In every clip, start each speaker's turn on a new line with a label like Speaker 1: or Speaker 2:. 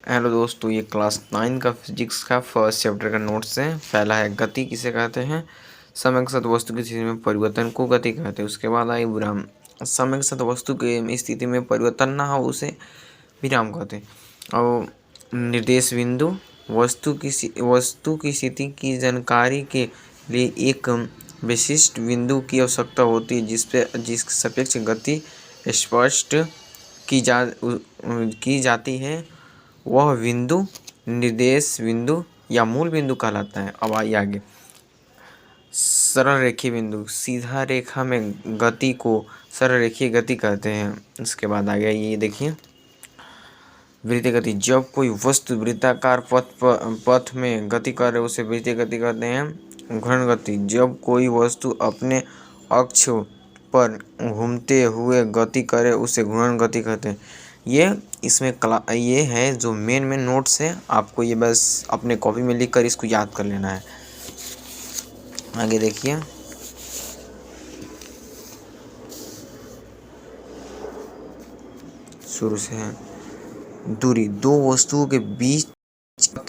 Speaker 1: Hello दोस्तों, ये class 9 का फिजिक्स का फर्स्ट चैप्टर का नोट्स है। पहला है गति किसे कहते हैं। समय के साथ वस्तु की स्थिति में परिवर्तन को गति कहते हैं। उसके बाद आई विराम। समय के साथ वस्तु की स्थिति में परिवर्तन ना हो उसे विराम कहते हैं। और निर्देश बिंदु वस्तु की स्थिति की जानकारी के लिए एक विशिष्ट बिंदु की आवश्यकता होती है जिसके सापेक्ष गति स्पष्ट की जाती है। वह बिंदु निर्देश बिंदु या मूल बिंदु कहलाता है। अब आइए आगे। सरल रेखीय बिंदु, सीधा रेखा में गति को सरल रेखीय गति कहते हैं। इसके बाद आगे ये देखिए, वृत्तीय गति, जब कोई वस्तु वृत्ताकार पथ में गति करे उसे वृत्तीय गति कहते हैं। घूर्णन गति, जब कोई वस्तु अपने अक्ष पर घूमते हुए गति करे उसे घूर्णन गति कहते हैं। ये है जो मेन नोट्स है। आपको ये बस अपने कॉपी में लिख कर इसको याद कर लेना है। आगे देखिए, शुरू से है। दूरी, दो वस्तुओं के बीच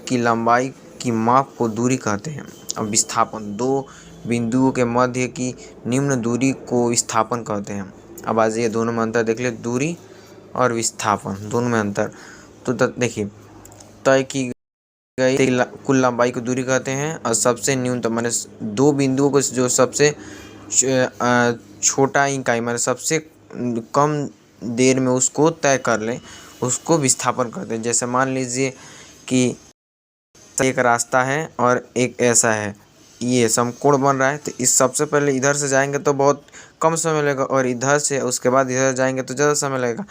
Speaker 1: की लंबाई की माप को दूरी कहते हैं। अब विस्थापन, दो बिंदुओं के मध्य की निम्न दूरी को विस्थापन कहते हैं। अब आज ये दोनों में अंतर देख ले, दूरी और विस्थापन दोनों में अंतर। तो देखिए, तय की गई कुल लंबाई को दूरी कहते हैं और सबसे न्यूनतम माने दो बिंदुओं को जो सबसे छोटा इकाई माने सबसे कम देर में उसको तय कर लें उसको विस्थापन कहते हैं। जैसे मान लीजिए कि एक रास्ता है और एक ऐसा है, ये समकोण बन रहा है, तो इस सबसे पहले इधर से जाएंगे तो बहुत कम समय लगेगा और इधर से उसके बाद इधर जाएंगे तो ज़्यादा समय लगेगा,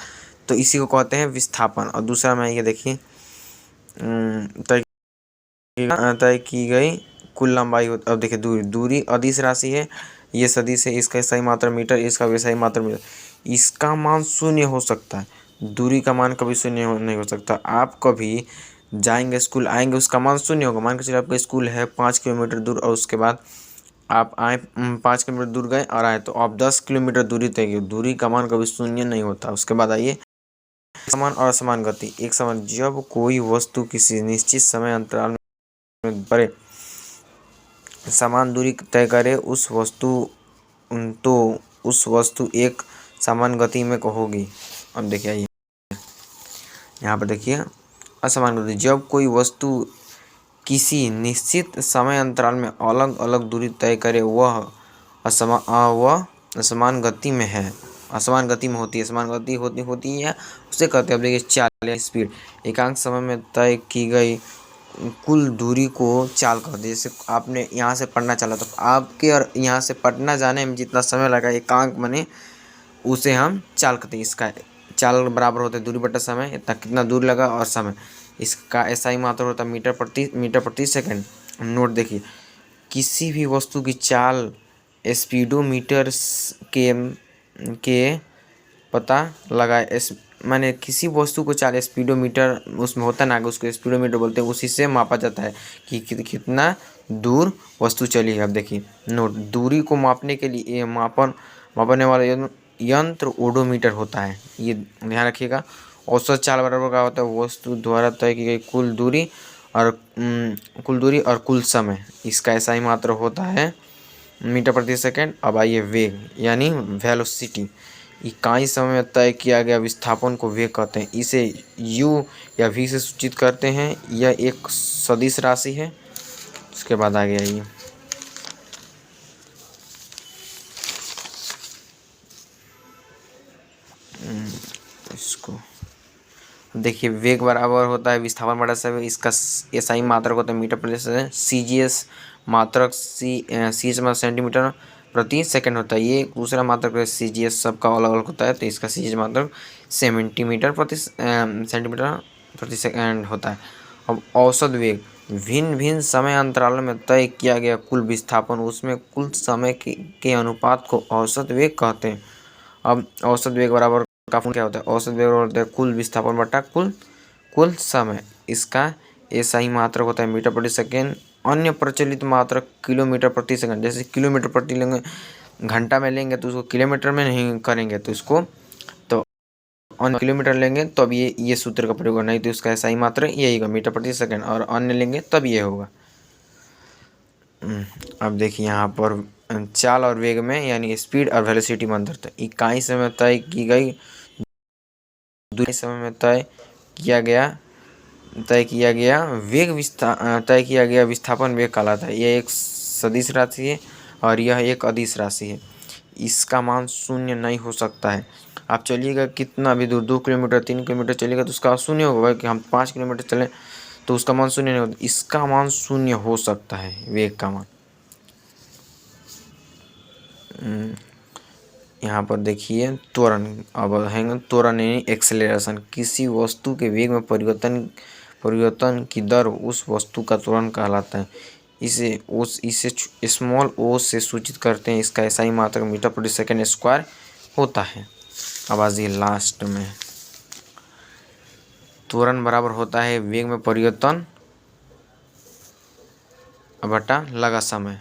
Speaker 1: तो इसी को कहते हैं विस्थापन। और दूसरा में ये देखिए, तय की गई कुल लंबाई। अब देखिए, दूरी अदिश राशि है, ये सदिश है, इसका सही मात्रा मीटर, इसका भी सही मात्रा मीटर। इसका मान शून्य हो सकता है, दूरी का मान कभी शून्य नहीं हो सकता। आप कभी जाएंगे स्कूल आएंगे उसका मान शून्य होगा। मान के चलिए आपका स्कूल है 5 किलोमीटर दूर और उसके बाद आप आए 5 किलोमीटर दूर गए और आए तो आप 10 किलोमीटर दूरी तय की, दूरी का मान कभी शून्य नहीं होता। उसके बाद आइए, समान और असमान गति। एक समान, जब कोई वस्तु किसी निश्चित समय अंतराल में बड़े समान दूरी तय करे उस वस्तु एक समान गति में होगी। अब देखिए यहाँ पर देखिए, असमान गति, जब कोई वस्तु किसी निश्चित समय अंतराल में अलग अलग दूरी तय करे वह असमान गति में है, असमान गति में होती है, असमान गति होती है उसे कहते हैं। अब देखिए, चाल या स्पीड, एकांक समय में तय की गई कुल दूरी को चाल कहते हैं। जैसे आपने यहाँ से पटना चला तो आपके और यहाँ से पटना जाने में जितना समय लगा एकांक बने उसे हम चाल कहते हैं। इसका चाल बराबर होता है दूरी बटा समय, इतना कितना दूर लगा और समय। इसका ऐसा ही मात्रा होता है मीटर प्रति सेकंड। नोट देखिए, किसी भी वस्तु की चाल स्पीडोमीटर के पता लगाए, माने किसी वस्तु को चाल स्पीडोमीटर उसमें होता है ना, उसको स्पीडोमीटर बोलते हैं, उसी से मापा जाता है कि कितना दूर वस्तु चली है। अब देखिए नोट, दूरी को मापने के लिए मापने वाला यंत्र ओडोमीटर होता है, ये ध्यान रखिएगा। औसत चाल बराबर का होता है वस्तु द्वारा तय की गई कुल दूरी और कुल समय, इसका ऐसा ही मात्रा होता है मीटर प्रति सेकंड। अब आइए वेग यानी वेलोसिटी, इकाई समय में तय किया गया विस्थापन को वेग कहते हैं। इसे u या v से सूचित करते हैं। यह एक सदिश राशि है। उसके बाद आ गया ये इसको देखिए, वेग बराबर होता है विस्थापन बटा समय, इसका ऐसा ही मात्रक होता है मीटर प्रति सेकंड। CGS मात्रक CH सेंटीमीटर प्रति सेकंड होता है, ये दूसरा मात्रक CGS सबका अलग अलग होता है, तो इसका CGS मात्रक सेंटीमीटर प्रति सेकंड होता है। अब औसत वेग, भिन्न भिन्न समय अंतरालों में तय किया गया कुल विस्थापन, उसमें कुल समय के अनुपात को औसत वेग कहते हैं। अब औसत वेग बराबर का फॉर्मूला क्या होता है, औसत वेग बराबर होता है कुल विस्थापन बटा कुल समय, इसका ऐसा ही मात्रक होता है मीटर प्रति सेकेंड। अन्य प्रचलित मात्रक किलोमीटर प्रति सेकंड, जैसे किलोमीटर प्रति लेंगे घंटा में लेंगे तो उसको किलोमीटर में नहीं करेंगे, तो इसको तो अन्य किलोमीटर लेंगे तब ये सूत्र का प्रयोग होगा, नहीं तो उसका SI मात्रक यही होगा मीटर प्रति सेकंड, और अन्य लेंगे तब ये होगा। अब देखिए यहाँ पर चाल और वेग में यानी स्पीड और वेलोसिटी में अंतर था। इकाई समय तय की गई दूरी समय में तय किया गया विस्थापन वेग कहलाता है। यह एक सदिश राशि है और यह एक अदिश राशि है। इसका मान शून्य नहीं हो सकता है। आप चलिएगा कितना भी दूर, 2 किलोमीटर 3 किलोमीटर चलिएगा तो उसका शून्य होगा कि हम 5 किलोमीटर चलें तो उसका मान शून्य नहीं होता। इसका मान शून्य हो सकता है, वेग का मान। यहाँ पर देखिए त्वरण, अब है त्वरण यानी एक्सेलरेशन। किसी वस्तु के वेग में परिवर्तन की दर उस वस्तु का त्वरण कहलाता है। इसे स्मॉल ओ से सूचित करते हैं। इसका SI मात्रक मीटर प्रति सेकंड स्क्वायर होता है। अब आज ये लास्ट में त्वरण बराबर होता है वेग में परिवर्तन बटा लगा समय।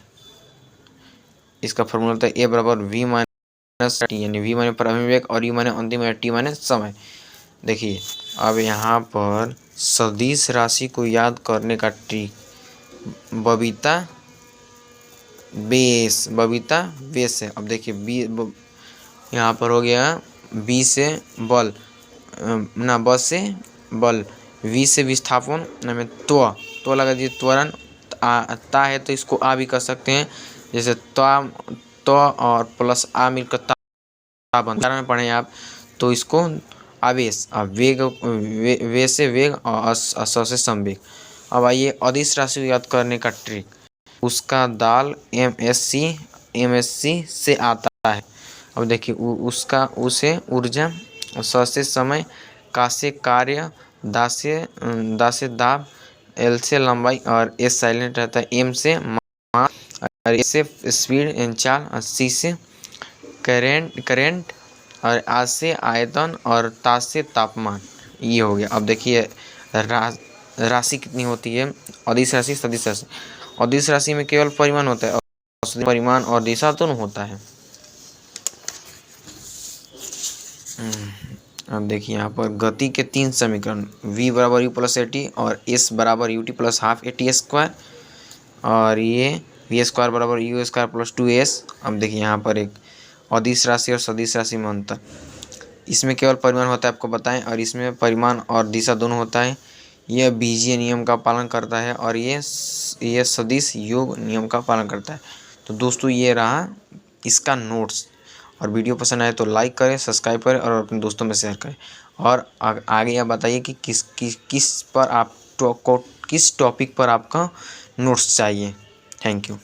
Speaker 1: इसका फॉर्मूला होता है A बराबर V माइनस टी, यानी V माने प्रारंभिक वेग और U माने अंतिम वेग, T माने समय। देखिए अब यहाँ पर सदिश राशि को याद करने का ट्रिक, बबीता बेस है। अब देखिए यहाँ पर हो गया B से बल, ना ब से बल, V से विस्थापन, में त्व लगा दीजिए त्वरण, ता है तो इसको आ भी कर सकते हैं, जैसे त्व और प्लस आ मिलकर ता बनता में पढ़े आप तो इसको आवेश, वेग वे से वेग और स से संवेग। अब आइए अदिश राशि को याद करने का ट्रिक, उसका दाल MSc से आता है। अब देखिए उसे ऊर्जा, स से समय, का से कार्य, दा से दाब, L से लंबाई और S साइलेंट रहता है, M से मास और S से स्पीड चाल, C से करेंट और आ से आयतन और ता से तापमान। ये हो गया। अब देखिए राशि कितनी होती है, अदिश राशि सदिश राशि। अदिश राशि में केवल परिमाण होता है और परिमाण और दिशा दोनों होता है। अब देखिए यहाँ पर गति के 3 समीकरण, V बराबर U प्लस AT और S बराबर UT plus half AT square, और ये V स्क्वायर बराबर U स्क्वायर प्लस 2S। अब देखिए यहाँ पर एक अदिश राशि और सदिश राशि में अंतर, इसमें केवल परिमाण होता है आपको बताएं, और इसमें परिमाण और दिशा दोनों होता है। यह बीजीय नियम का पालन करता है और ये सदिश योग नियम का पालन करता है। तो दोस्तों ये रहा इसका नोट्स, और वीडियो पसंद आए तो लाइक करें, सब्सक्राइब करें और अपने दोस्तों में शेयर करें। और आगे आप बताइए कि किस टॉपिक पर आपका नोट्स चाहिए। Thank you.